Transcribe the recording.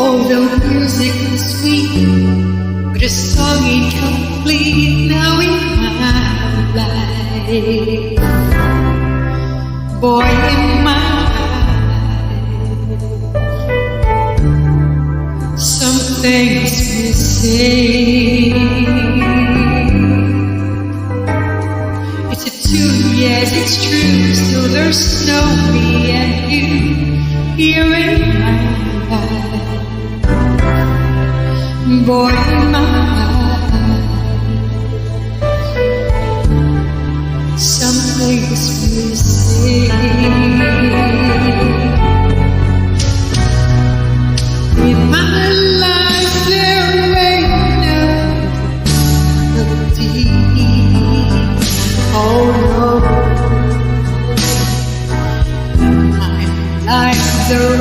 Although music is sweet, but a song ain't complete now in my life. Boy, in my life, something's missing. It's a tune, yes, it's true. Still there's no me and you here in my life. Boy, in my